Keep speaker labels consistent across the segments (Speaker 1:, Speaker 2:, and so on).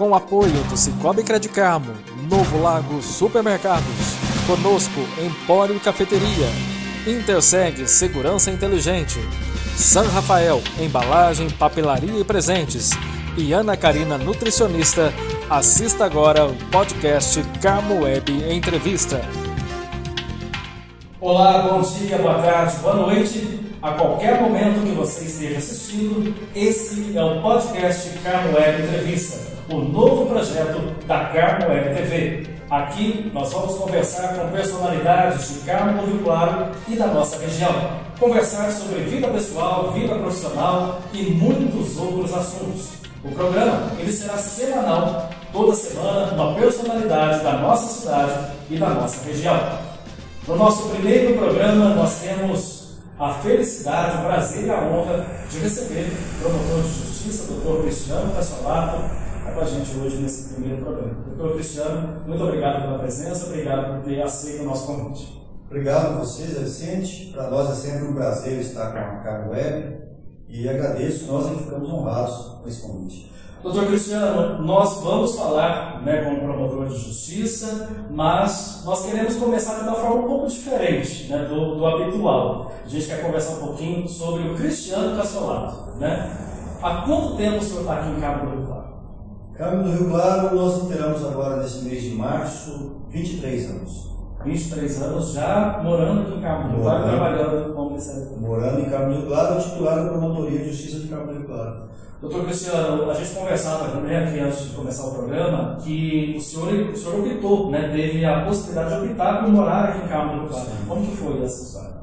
Speaker 1: com apoio do Cicobi Credicarmo, Novo Lago Supermercados, conosco Empório Cafeteria, Interseg Segurança Inteligente, San Rafael Embalagem, Papelaria e Presentes e Ana Karina Nutricionista. Assista agora o podcast Carmo Web Entrevista.
Speaker 2: Olá, bom dia, boa tarde, boa noite. A qualquer momento que você esteja assistindo, esse é o podcast Carmo Web Entrevista, o novo projeto da Carmo Web TV. Aqui nós vamos conversar com personalidades de Carmo do Rio Claro e da nossa região. Conversar sobre vida pessoal, vida profissional e muitos outros assuntos. O programa ele será semanal, toda semana uma personalidade da nossa cidade e da nossa região. No nosso primeiro programa nós temos a felicidade, o prazer e a honra de receber o promotor de justiça, Dr. Cristiano Cassolato, com a gente hoje nesse primeiro programa. Dr. Cristiano, muito obrigado pela presença, obrigado por ter aceito o nosso convite.
Speaker 3: Obrigado a vocês, Vicente. Para nós é sempre um prazer estar com a Carmo Web e agradeço, nós que ficamos honrados com esse convite.
Speaker 2: Doutor Cristiano, nós vamos falar com o promotor de justiça, mas nós queremos começar de uma forma um pouco diferente do habitual. A gente quer conversar um pouquinho sobre o Cristiano Cassolato. Há quanto tempo o senhor está aqui em Carmo do Rio Claro?
Speaker 3: Carmo do Rio Claro, nós inteiramos agora nesse mês de março 23 anos.
Speaker 2: 23 anos já morando aqui em Carmo do Rio Claro, trabalhando como Ministério.
Speaker 3: Morando em Carmo do Rio Claro, titular da Promotoria de Justiça de Carmo do Rio Claro.
Speaker 2: Doutor Cristiano, a gente conversava aqui antes de começar o programa que o senhor optou, teve a possibilidade de optar por morar aqui em Carmo do Rio Claro. Como que foi essa história?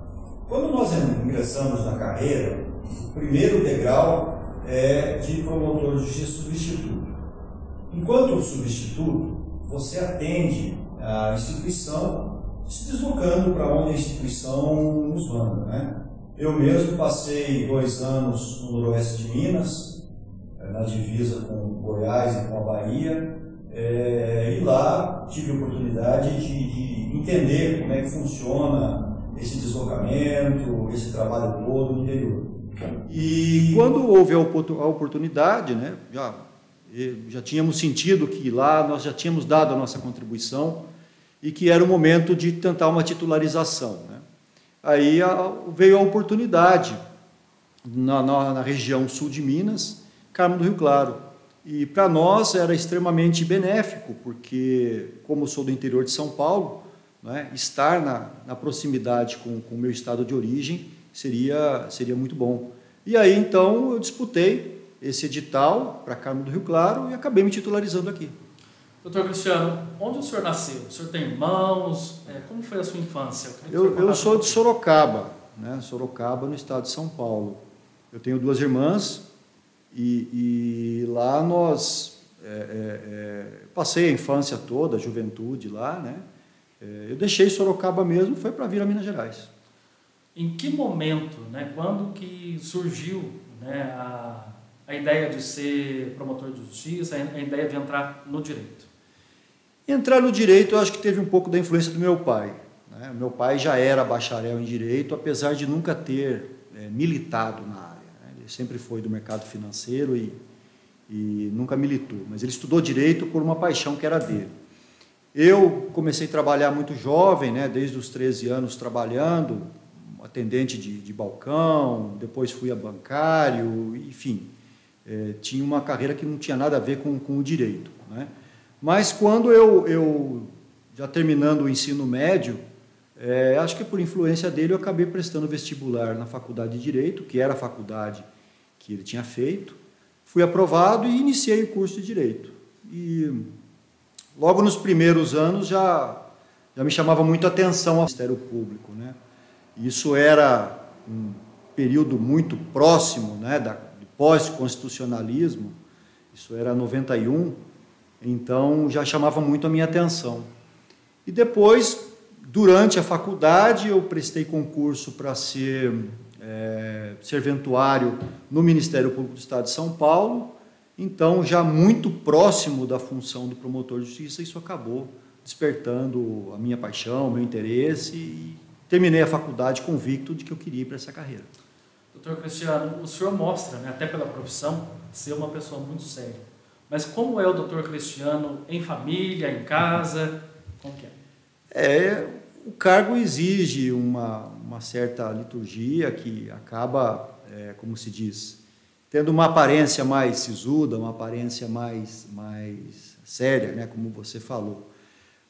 Speaker 3: Quando nós ingressamos na carreira, o primeiro degrau é de promotor de justiça substituto. Enquanto substituto, você atende a instituição se deslocando para onde a instituição nos manda. Eu mesmo passei 2 anos no noroeste de Minas, na divisa com Goiás e com a Bahia, e lá tive a oportunidade de entender como é que funciona esse deslocamento, esse trabalho todo no interior. E quando houve a oportunidade, já tínhamos sentido que lá nós já tínhamos dado a nossa contribuição e que era o momento de tentar uma titularização. Aí veio a oportunidade na região sul de Minas, Carmo do Rio Claro. E para nós era extremamente benéfico, porque, como sou do interior de São Paulo, estar na proximidade com o meu estado de origem seria muito bom. E aí, então, eu disputei esse edital para Carmo do Rio Claro e acabei me titularizando aqui.
Speaker 2: Doutor Cristiano, onde o senhor nasceu? O senhor tem irmãos? Como foi a sua infância?
Speaker 3: Eu sou de Sorocaba, Sorocaba, no estado de São Paulo. Eu tenho 2 irmãs e lá nós passei a infância toda, a juventude lá, Eu deixei Sorocaba mesmo, foi para vir a Minas Gerais.
Speaker 2: Em que momento, quando que surgiu a ideia de ser promotor de justiça, a ideia de entrar no direito?
Speaker 3: Entrar no direito, eu acho que teve um pouco da influência do meu pai. Meu pai já era bacharel em direito, apesar de nunca ter militado na área. Ele sempre foi do mercado financeiro e nunca militou, mas ele estudou direito por uma paixão que era dele. Eu comecei a trabalhar muito jovem, desde os 13 anos trabalhando, atendente de balcão, depois fui a bancário, enfim, tinha uma carreira que não tinha nada a ver com o direito. Mas quando eu já terminando o ensino médio, acho que por influência dele eu acabei prestando vestibular na faculdade de Direito, que era a faculdade que ele tinha feito, fui aprovado e iniciei o curso de Direito. E logo nos primeiros anos já me chamava muito a atenção ao Ministério Público. Isso era um período muito próximo do pós-constitucionalismo, isso era 91, então já chamava muito a minha atenção. E depois, durante a faculdade, eu prestei concurso para ser serventuário no Ministério Público do Estado de São Paulo, então já muito próximo da função do promotor de justiça, isso acabou despertando a minha paixão, o meu interesse, e terminei a faculdade convicto de que eu queria ir para essa carreira.
Speaker 2: Doutor Cristiano, o senhor mostra, até pela profissão, ser uma pessoa muito séria. Mas como é o doutor Cristiano em família, em casa? Como que é?
Speaker 3: O cargo exige uma certa liturgia que acaba, como se diz, tendo uma aparência mais sisuda, uma aparência mais séria, né, como você falou.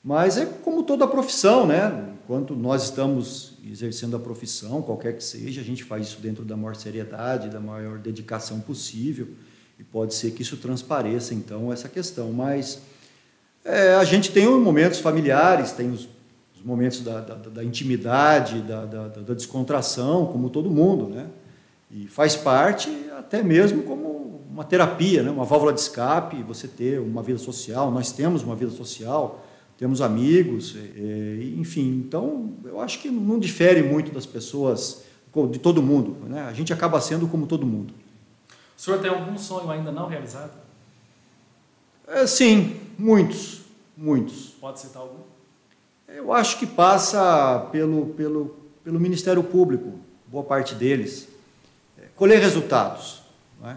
Speaker 3: Mas é como toda a profissão, né? Enquanto nós estamos exercendo a profissão, qualquer que seja, a gente faz isso dentro da maior seriedade, da maior dedicação possível, e pode ser que isso transpareça, então, essa questão. Mas a gente tem os momentos familiares, tem os momentos da intimidade, da descontração, como todo mundo, né? E faz parte até mesmo como uma terapia, né? Uma válvula de escape, você ter uma vida social. Nós temos uma vida social, temos amigos, enfim. Então, eu acho que não difere muito das pessoas, de todo mundo, né? A gente acaba sendo como todo mundo.
Speaker 2: O senhor tem algum sonho ainda não realizado?
Speaker 3: Sim, muitos.
Speaker 2: Pode citar algum?
Speaker 3: Eu acho que passa pelo Ministério Público, boa parte deles. Colher resultados, não é?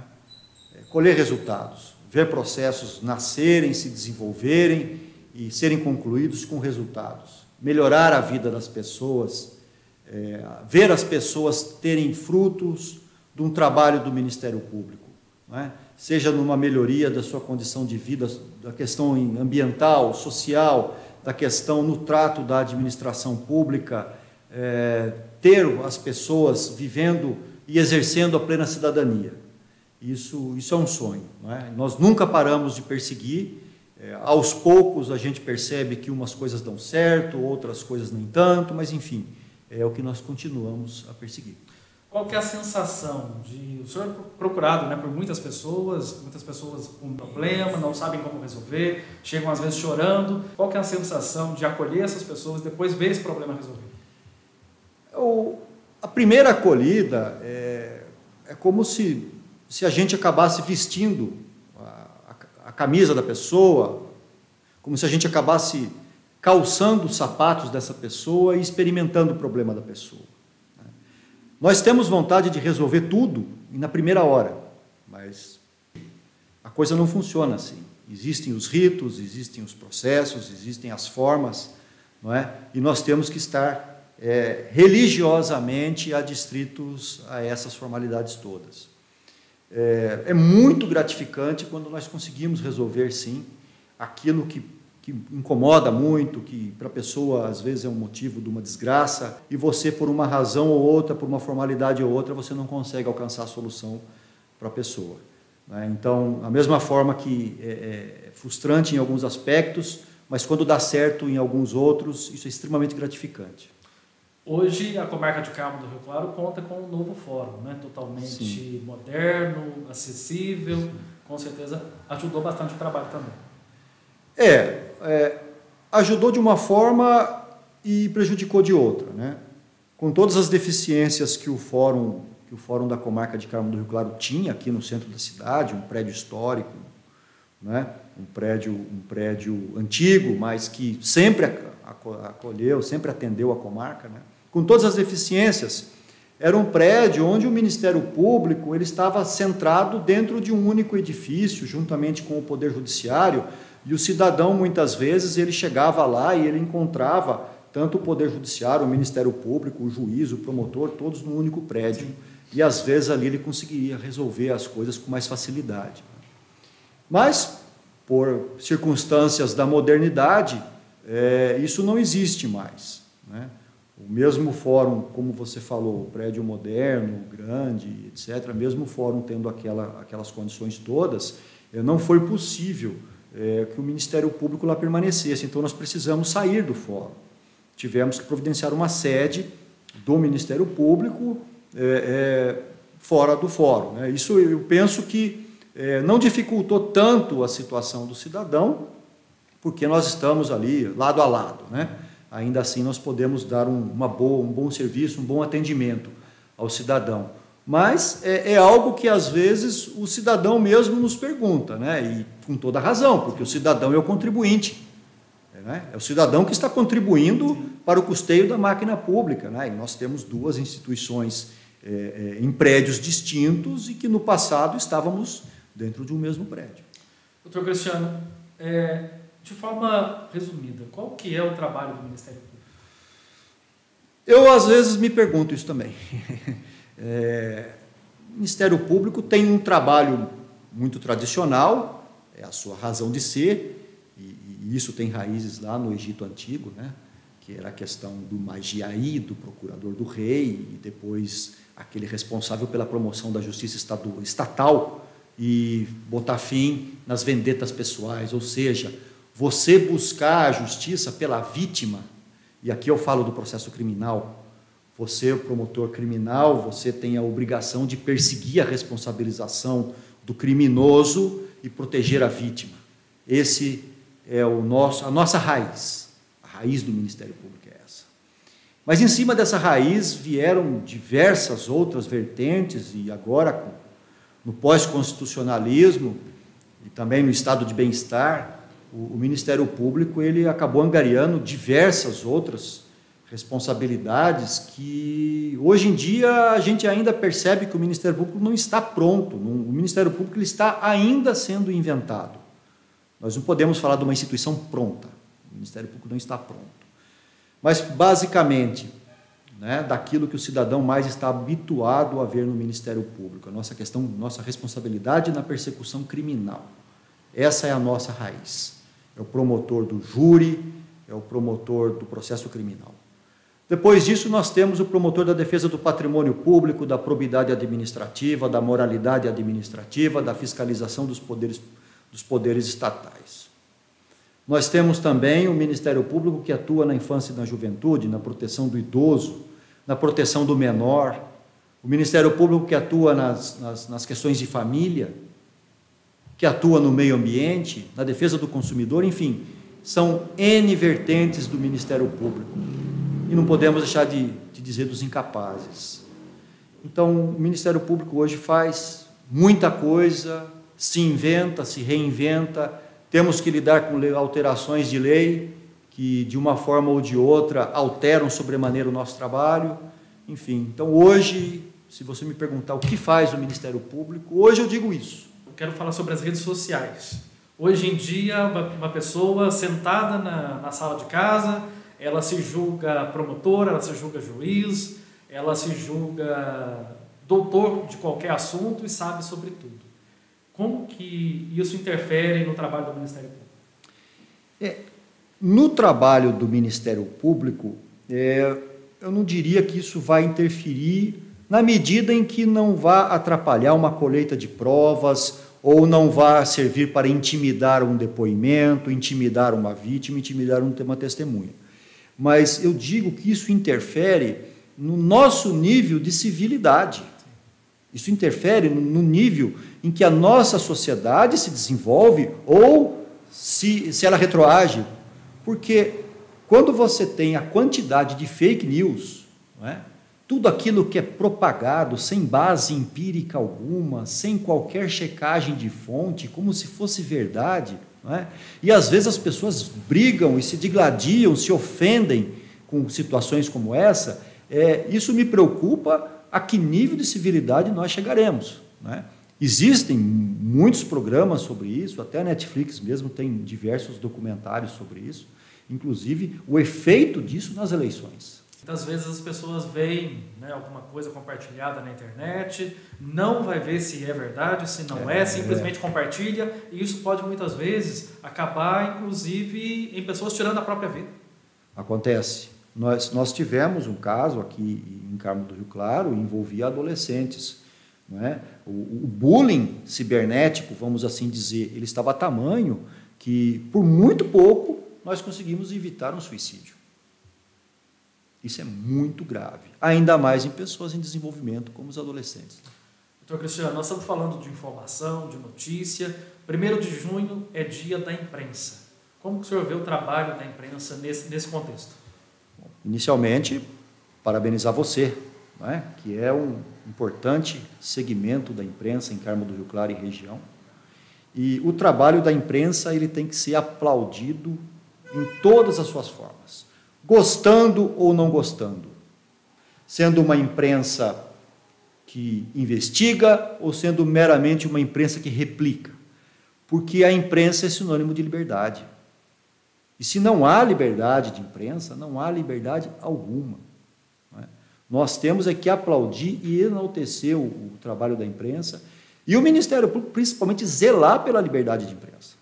Speaker 3: Colher resultados, ver processos nascerem, se desenvolverem e serem concluídos com resultados. Melhorar a vida das pessoas, ver as pessoas terem frutos de um trabalho do Ministério Público, não é? Seja numa melhoria da sua condição de vida, da questão ambiental, social, da questão no trato da administração pública, ter as pessoas vivendo e exercendo a plena cidadania. Isso é um sonho, não é? Nós nunca paramos de perseguir, aos poucos a gente percebe que umas coisas dão certo, outras coisas nem tanto, mas enfim, é o que nós continuamos a perseguir.
Speaker 2: Qual que é a sensação de... O senhor é procurado, né, por muitas pessoas com problema, não sabem como resolver, chegam às vezes chorando. Qual que é a sensação de acolher essas pessoas e depois ver esse problema resolvido?
Speaker 3: A primeira acolhida é como se a gente acabasse vestindo a camisa da pessoa, como se a gente acabasse calçando os sapatos dessa pessoa e experimentando o problema da pessoa. Nós temos vontade de resolver tudo na primeira hora, mas a coisa não funciona assim. Existem os ritos, existem os processos, existem as formas, não é? E nós temos que estar religiosamente adstritos a essas formalidades todas. É muito gratificante quando nós conseguimos resolver, sim, aquilo que incomoda muito, que para a pessoa às vezes é um motivo de uma desgraça, e você, por uma razão ou outra, por uma formalidade ou outra, você não consegue alcançar a solução para a pessoa, né? Então, a mesma forma que é frustrante em alguns aspectos, mas quando dá certo em alguns outros, isso é extremamente gratificante.
Speaker 2: Hoje, a comarca de Carmo do Rio Claro conta com um novo fórum, né? Totalmente Sim. moderno, acessível, Sim. com certeza ajudou bastante o trabalho também.
Speaker 3: Ajudou de uma forma e prejudicou de outra, né? Com todas as deficiências que o fórum da comarca de Carmo do Rio Claro tinha aqui no centro da cidade, um prédio histórico, né? um prédio antigo, mas que sempre acolheu, sempre atendeu a comarca, né? Com todas as deficiências, era um prédio onde o Ministério Público ele estava centrado dentro de um único edifício, juntamente com o Poder Judiciário, e o cidadão, muitas vezes, ele chegava lá e ele encontrava tanto o Poder Judiciário, o Ministério Público, o juiz, o promotor, todos num único prédio. E, às vezes, ali ele conseguiria resolver as coisas com mais facilidade. Mas, por circunstâncias da modernidade, isso não existe mais, né? O mesmo fórum, como você falou, prédio moderno, grande, etc., mesmo fórum tendo aquelas condições todas, não foi possível que o Ministério Público lá permanecesse. Então, nós precisamos sair do fórum. Tivemos que providenciar uma sede do Ministério Público fora do fórum, né? Isso eu penso que não dificultou tanto a situação do cidadão, porque nós estamos ali lado a lado, né? Ainda assim, nós podemos dar um bom serviço, um bom atendimento ao cidadão. Mas é algo que, às vezes, o cidadão mesmo nos pergunta, né? E com toda razão, porque o cidadão é o contribuinte, né? É o cidadão que está contribuindo para o custeio da máquina pública, né? E nós temos duas instituições em prédios distintos e que, no passado, estávamos dentro de um mesmo prédio.
Speaker 2: Doutor Cristiano, de forma resumida, qual que é o trabalho do Ministério Público?
Speaker 4: Eu, às vezes, me pergunto isso também. O Ministério Público tem um trabalho muito tradicional, é a sua razão de ser, e isso tem raízes lá no Egito Antigo, né? Que era a questão do magiaí, do procurador do rei, e depois aquele responsável pela promoção da justiça estatal e botar fim nas vendetas pessoais, ou seja, você buscar a justiça pela vítima, e aqui eu falo do processo criminal, você, o promotor criminal, você tem a obrigação de perseguir a responsabilização do criminoso e proteger a vítima. Esse é a nossa raiz. A raiz do Ministério Público é essa. Mas em cima dessa raiz vieram diversas outras vertentes, e agora, no pós-constitucionalismo e também no estado de bem-estar, o Ministério Público ele acabou angariando diversas outras responsabilidades que, hoje em dia, a gente ainda percebe que o Ministério Público não está pronto. O Ministério Público ele está ainda sendo inventado. Nós não podemos falar de uma instituição pronta. O Ministério Público não está pronto. Mas, basicamente, né, daquilo que o cidadão mais está habituado a ver no Ministério Público, a nossa questão, nossa responsabilidade na persecução criminal. Essa é a nossa raiz. É o promotor do júri, é o promotor do processo criminal. Depois disso, nós temos o promotor da defesa do patrimônio público, da probidade administrativa, da moralidade administrativa, da fiscalização dos poderes estatais. Nós temos também o Ministério Público que atua na infância e na juventude, na proteção do idoso, na proteção do menor, o Ministério Público que atua nas questões de família, que atua no meio ambiente, na defesa do consumidor, enfim, são N vertentes do Ministério Público. E não podemos deixar de dizer dos incapazes. Então, o Ministério Público hoje faz muita coisa, se inventa, se reinventa, temos que lidar com alterações de lei que, de uma forma ou de outra, alteram sobremaneira o nosso trabalho. Enfim, então hoje, se você me perguntar o que faz o Ministério Público, hoje eu digo isso.
Speaker 2: Eu quero falar sobre as redes sociais. Hoje em dia, uma pessoa sentada na sala de casa, ela se julga promotor, ela se julga juiz, ela se julga doutor de qualquer assunto e sabe sobre tudo. Como que isso interfere no trabalho do Ministério Público?
Speaker 4: No trabalho do Ministério Público, eu não diria que isso vai interferir na medida em que não vá atrapalhar uma colheita de provas ou não vá servir para intimidar um depoimento, intimidar uma vítima, intimidar uma testemunha. Mas eu digo que isso interfere no nosso nível de civilidade. Isso interfere no nível em que a nossa sociedade se desenvolve ou se ela retroage. Porque quando você tem a quantidade de fake news, não é? Tudo aquilo que é propagado sem base empírica alguma, sem qualquer checagem de fonte, como se fosse verdade, não é? E às vezes as pessoas brigam e se digladiam, se ofendem com situações como essa, isso me preocupa a que nível de civilidade nós chegaremos, não é? Existem muitos programas sobre isso, até a Netflix mesmo tem diversos documentários sobre isso, inclusive o efeito disso nas eleições.
Speaker 2: Muitas vezes as pessoas veem, né, alguma coisa compartilhada na internet, não vai ver se é verdade, se não simplesmente compartilha, e isso pode muitas vezes acabar, inclusive, em pessoas tirando a própria vida.
Speaker 4: Acontece. Nós tivemos um caso aqui em Carmo do Rio Claro, envolvia adolescentes. Não é? O bullying cibernético, vamos assim dizer, ele estava a tamanho que, por muito pouco, nós conseguimos evitar um suicídio. Isso é muito grave, ainda mais em pessoas em desenvolvimento, como os adolescentes.
Speaker 2: Doutor Cristiano, nós estamos falando de informação, de notícia. 1º de junho é dia da imprensa. Como que o senhor vê o trabalho da imprensa nesse contexto?
Speaker 4: Bom, inicialmente, parabenizar você, não é? Que é um importante segmento da imprensa em Carmo do Rio Claro e região. E o trabalho da imprensa ele tem que ser aplaudido em todas as suas formas, gostando ou não gostando, sendo uma imprensa que investiga ou sendo meramente uma imprensa que replica. porque a imprensa é sinônimo de liberdade. E se não há liberdade de imprensa, não há liberdade alguma. Não é? Nós temos é que aplaudir e enaltecer o trabalho da imprensa e o Ministério Público, principalmente, zelar pela liberdade de imprensa.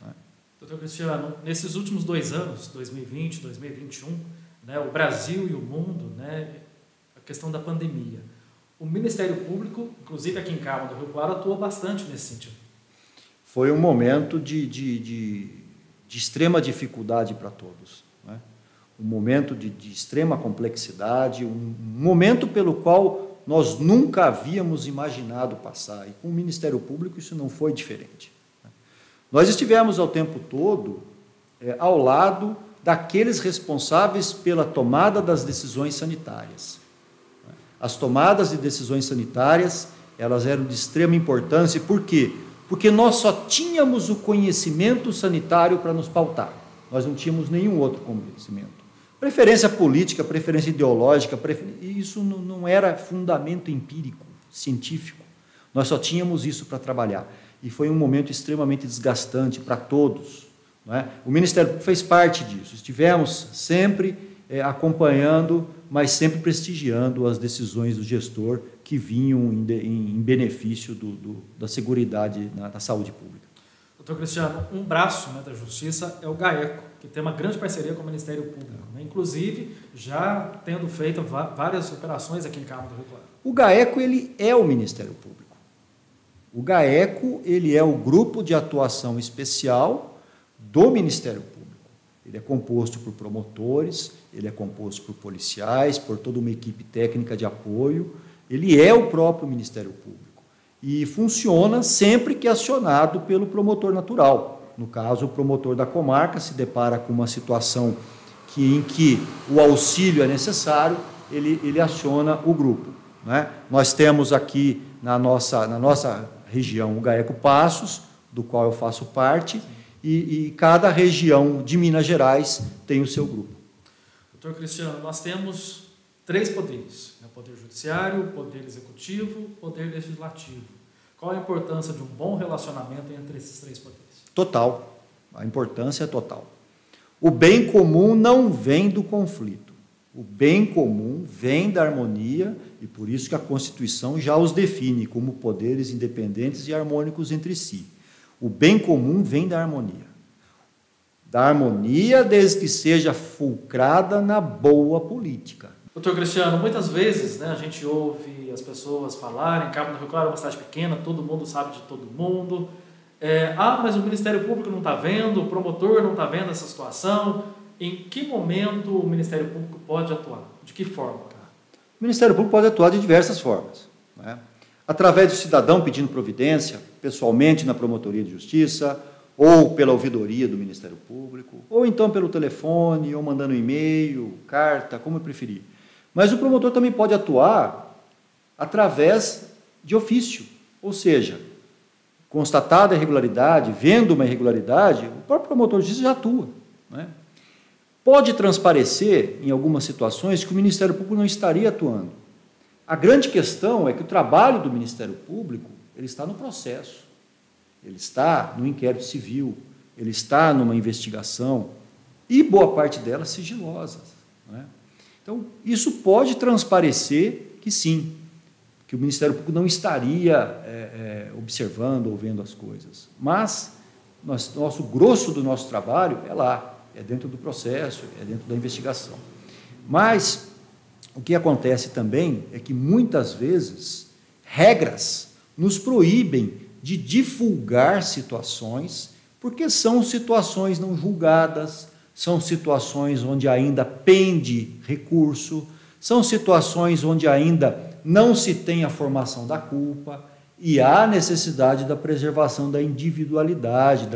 Speaker 4: Não é?
Speaker 2: Doutor Cristiano, nesses últimos 2 anos, 2020, 2021, né, o Brasil e o mundo, né, a questão da pandemia, o Ministério Público, inclusive aqui em Câmara do Rio Claro, atuou bastante nesse sentido. Foi
Speaker 4: um momento de extrema dificuldade para todos. Né? Um momento de extrema complexidade, um momento pelo qual nós nunca havíamos imaginado passar. E com o Ministério Público isso não foi diferente. Nós estivemos ao tempo todo ao lado daqueles responsáveis pela tomada das decisões sanitárias. As tomadas de decisões sanitárias, elas eram de extrema importância. Por quê? Porque nós só tínhamos o conhecimento sanitário para nos pautar. Nós não tínhamos nenhum outro conhecimento. Preferência política, preferência ideológica, isso não era fundamento empírico, científico. Nós só tínhamos isso para trabalhar. E foi um momento extremamente desgastante para todos. Não é? O Ministério Público fez parte disso. Estivemos sempre acompanhando, mas sempre prestigiando as decisões do gestor que vinham em benefício da seguridade da saúde pública.
Speaker 2: Doutor Cristiano, um braço, né, da Justiça é o GAECO, que tem uma grande parceria com o Ministério Público, né? Inclusive já tendo feito várias operações aqui em Câmara do Rio Claro.
Speaker 4: O GAECO ele é o Ministério Público. O GAECO ele é o Grupo de Atuação Especial do Ministério Público. Ele é composto por promotores, ele é composto por policiais, por toda uma equipe técnica de apoio. Ele é o próprio Ministério Público e funciona sempre que acionado pelo promotor natural. No caso, o promotor da comarca se depara com uma situação em que o auxílio é necessário, ele aciona o grupo. Né? Nós temos aqui na nossa região o GAECO Passos, do qual eu faço parte, e cada região de Minas Gerais tem o seu grupo.
Speaker 2: Doutor Cristiano, nós temos 3 poderes, né? Poder Judiciário, Poder Executivo, Poder Legislativo. Qual a importância de um bom relacionamento entre esses 3 poderes?
Speaker 4: Total. A importância é total. O bem comum não vem do conflito. O bem comum vem da harmonia e por isso que a Constituição já os define como poderes independentes e harmônicos entre si. O bem comum vem da harmonia. Da harmonia desde que seja fulcrada na boa política.
Speaker 2: Doutor Cristiano, muitas vezes, né, a gente ouve as pessoas falarem, Câmara do Rio Claro é uma cidade pequena, todo mundo sabe de todo mundo. Mas o Ministério Público não está vendo, o promotor não está vendo essa situação. Em que momento o Ministério Público pode atuar? De que forma?
Speaker 4: O Ministério Público pode atuar de diversas formas. Né? Através do cidadão pedindo providência, pessoalmente na Promotoria de Justiça, ou pela ouvidoria do Ministério Público, ou então pelo telefone, ou mandando e-mail, carta, como preferir. Mas o promotor também pode atuar através de ofício, ou seja, constatada a irregularidade, vendo uma irregularidade, o próprio promotor de justiça já atua. Né? Pode transparecer, em algumas situações, que o Ministério Público não estaria atuando. A grande questão é que o trabalho do Ministério Público ele está no processo, ele está no inquérito civil, ele está numa investigação, e boa parte delas sigilosas. Né? Então, isso pode transparecer que sim, que o Ministério Público não estaria observando ou vendo as coisas. Mas nosso grosso do nosso trabalho é lá, é dentro do processo, é dentro da investigação. Mas o que acontece também é que muitas vezes regras nos proíbem de divulgar situações, porque são situações não julgadas, são situações onde ainda pende recurso, são situações onde ainda não se tem a formação da culpa e há necessidade da preservação da individualidade,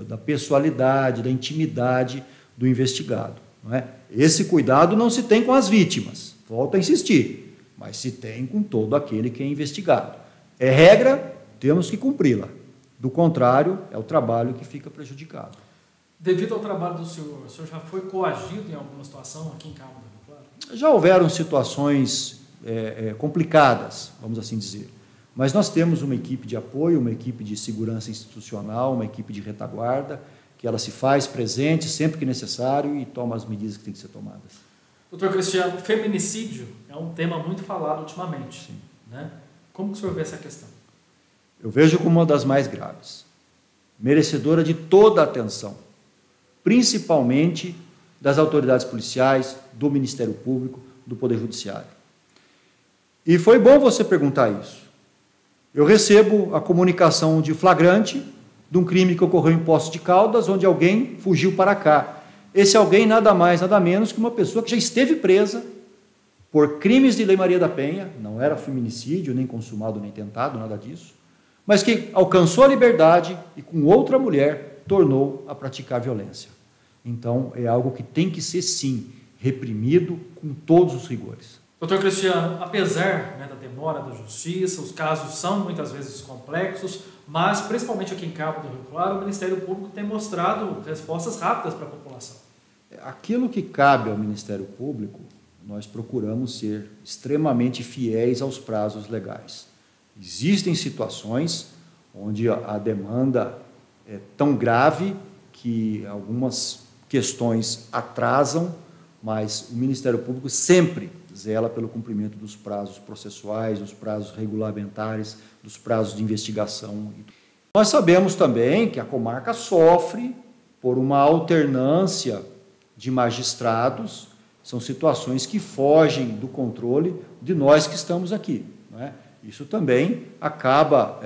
Speaker 4: da pessoalidade, da intimidade do investigado. Não é? Esse cuidado não se tem com as vítimas, volto a insistir, mas se tem com todo aquele que é investigado. É regra, temos que cumpri-la. Do contrário, é o trabalho que fica prejudicado.
Speaker 2: Devido ao trabalho do senhor, o senhor já foi coagido em alguma situação aqui em Câmara do Rio Claro?
Speaker 4: Já houveram situações complicadas, vamos assim dizer, Mas nós temos uma equipe de apoio, uma equipe de segurança institucional, uma equipe de retaguarda, que ela se faz presente sempre que necessário e toma as medidas que têm que ser tomadas.
Speaker 1: Doutor Cristiano, feminicídio é um tema muito falado ultimamente. Sim. Né? Como que o senhor vê essa questão?
Speaker 4: Eu vejo como uma das mais graves, merecedora de toda a atenção, principalmente das autoridades policiais, do Ministério Público, do Poder Judiciário. E foi bom você perguntar isso. Eu recebo a comunicação de flagrante de um crime que ocorreu em Poços de Caldas, onde alguém fugiu para cá. Esse alguém nada mais, nada menos que uma pessoa que já esteve presa por crimes de Lei Maria da Penha, não era feminicídio, nem consumado, nem tentado, nada disso, mas que alcançou a liberdade e com outra mulher tornou a praticar violência. Então, é algo que tem que ser, sim, reprimido com todos os rigores.
Speaker 1: Doutor Cristiano, apesar da demora da justiça, os casos são muitas vezes complexos, mas principalmente aqui em Cabo do Rio Claro, o Ministério Público tem mostrado respostas rápidas para a população.
Speaker 4: Aquilo que cabe ao Ministério Público, nós procuramos ser extremamente fiéis aos prazos legais. Existem situações onde a demanda é tão grave que algumas questões atrasam, mas o Ministério Público sempre zela pelo cumprimento dos prazos processuais, dos prazos regulamentares, dos prazos de investigação. Nós sabemos também que a comarca sofre por uma alternância de magistrados, são situações que fogem do controle de nós que estamos aqui, não é? Isso também acaba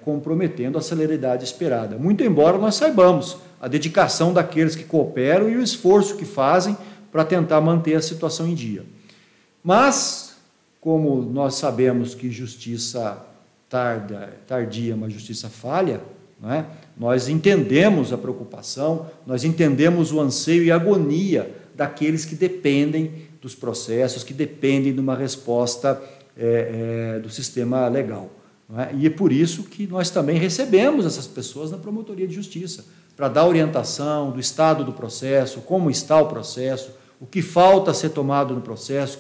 Speaker 4: comprometendo a celeridade esperada, muito embora nós saibamos a dedicação daqueles que cooperam e o esforço que fazem para tentar manter a situação em dia. Mas, como nós sabemos que justiça tardia, mas justiça falha, não é? Nós entendemos a preocupação, nós entendemos o anseio e a agonia daqueles que dependem dos processos, que dependem de uma resposta do sistema legal. Não é? E é por isso que nós também recebemos essas pessoas na Promotoria de Justiça, para dar orientação do estado do processo, como está o processo, o que falta ser tomado no processo,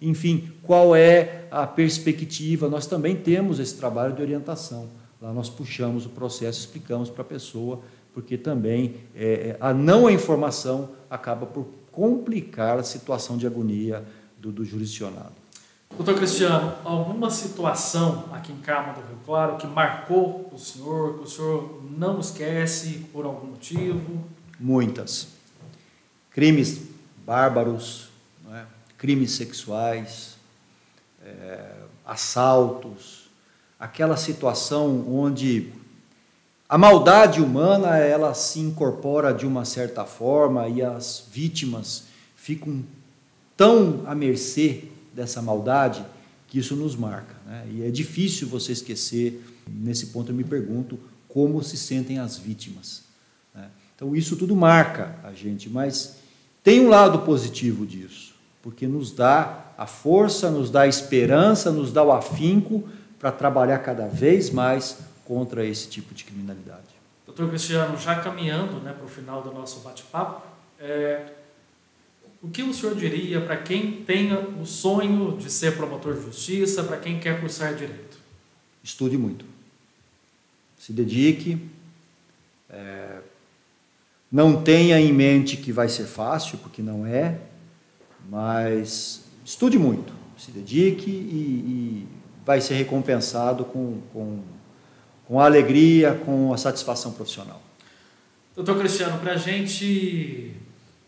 Speaker 4: enfim, qual é a perspectiva. Nós também temos esse trabalho de orientação. Lá nós puxamos o processo, explicamos para a pessoa, porque também a não informação acaba por complicar a situação de agonia do jurisdicionado.
Speaker 1: Doutor Cristiano, alguma situação aqui em Cabo do Rio Claro que marcou o senhor, que o senhor não esquece por algum motivo?
Speaker 4: Muitas. Crimes bárbaros, não é? Crimes sexuais, assaltos, aquela situação onde a maldade humana ela se incorpora de uma certa forma e as vítimas ficam tão à mercê dessa maldade que isso nos marca, né? E é difícil você esquecer. Nesse ponto eu me pergunto como se sentem as vítimas, né? Então isso tudo marca a gente, mas tem um lado positivo disso, porque nos dá a força, nos dá a esperança, nos dá o afinco para trabalhar cada vez mais contra esse tipo de criminalidade.
Speaker 1: Doutor Cristiano, já caminhando para o final do nosso bate-papo, o que o senhor diria para quem tem o sonho de ser promotor de justiça, para quem quer cursar direito?
Speaker 4: Estude muito. Se dedique. Não tenha em mente que vai ser fácil, porque não é, mas estude muito. Se dedique e vai ser recompensado com a alegria, com a satisfação profissional.
Speaker 1: Doutor Cristiano, para a gente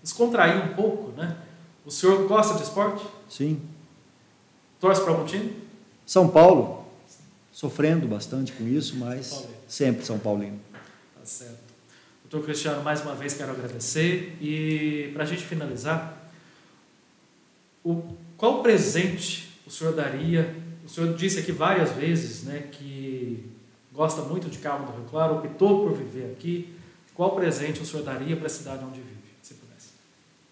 Speaker 1: descontrair um pouco, né? O senhor gosta de esporte?
Speaker 4: Sim.
Speaker 1: Torce para algum time?
Speaker 4: São Paulo, sofrendo bastante com isso, mas sempre São Paulino.
Speaker 1: Tá certo. Doutor Cristiano, mais uma vez quero agradecer e para a gente finalizar, qual presente o senhor daria? O senhor disse aqui várias vezes, né, que gosta muito de Cabo do Rio Claro, optou por viver aqui. Qual presente o senhor daria para a cidade onde vive, se pudesse?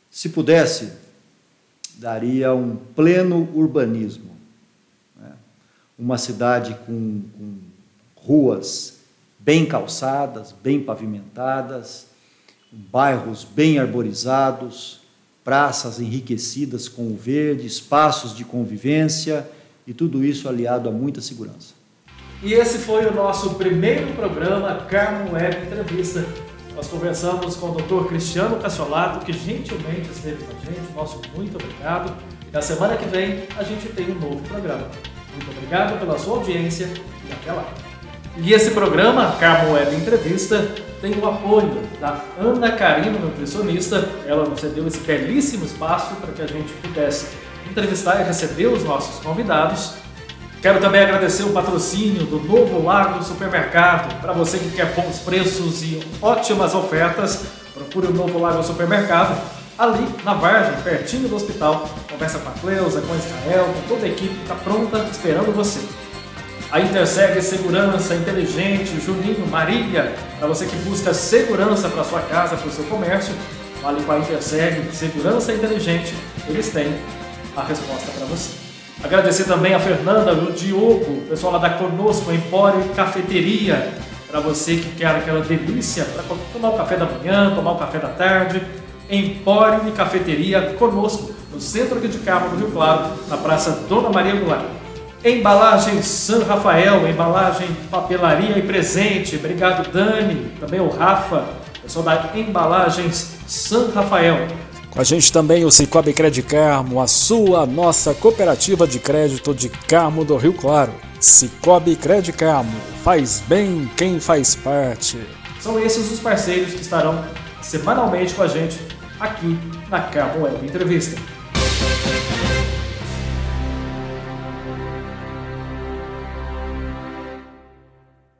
Speaker 4: Se pudesse, daria um pleno urbanismo, né? Uma cidade com ruas bem calçadas, bem pavimentadas, bairros bem arborizados, praças enriquecidas com o verde, espaços de convivência e tudo isso aliado a muita segurança.
Speaker 2: E esse foi o nosso primeiro programa Carmo Web Entrevista. Nós conversamos com o Dr. Cristiano Cassiolato, que gentilmente esteve com a gente. Nosso muito obrigado. E na semana que vem a gente tem um novo programa. Muito obrigado pela sua audiência e até lá. E esse programa, Carmo Web Entrevista, tem o apoio da Ana Carino, nutricionista. Ela nos cedeu esse belíssimo espaço para que a gente pudesse entrevistar e receber os nossos convidados. Quero também agradecer o patrocínio do Novo Lago Supermercado. Para você que quer bons preços e ótimas ofertas, procure o Novo Lago Supermercado, ali na Vargem, pertinho do hospital. Conversa com a Cleusa, com o Israel, com toda a equipe que está pronta esperando você. A Interseg Segurança Inteligente, Juninho, Marília, para você que busca segurança para sua casa, para o seu comércio, fale com a Interseg Segurança Inteligente, eles têm a resposta para você. Agradecer também a Fernanda, o Diogo, o pessoal lá da Conosco, Empório e Cafeteria, para você que quer aquela delícia para tomar o café da manhã, tomar o café da tarde. Empório e Cafeteria Conosco, no centro aqui de Carmo do Rio Claro, na Praça Dona Maria Goulart. Embalagem San Rafael, embalagem, papelaria e presente. Obrigado, Dani, também o Rafa, pessoal da Embalagens San Rafael.
Speaker 1: Com a gente também o Cicobi Credit Carmo, nossa cooperativa de crédito de Carmo do Rio Claro. Cicobi Credit Carmo, faz bem quem faz parte.
Speaker 2: São esses os parceiros que estarão semanalmente com a gente aqui na Carmo Web Entrevista.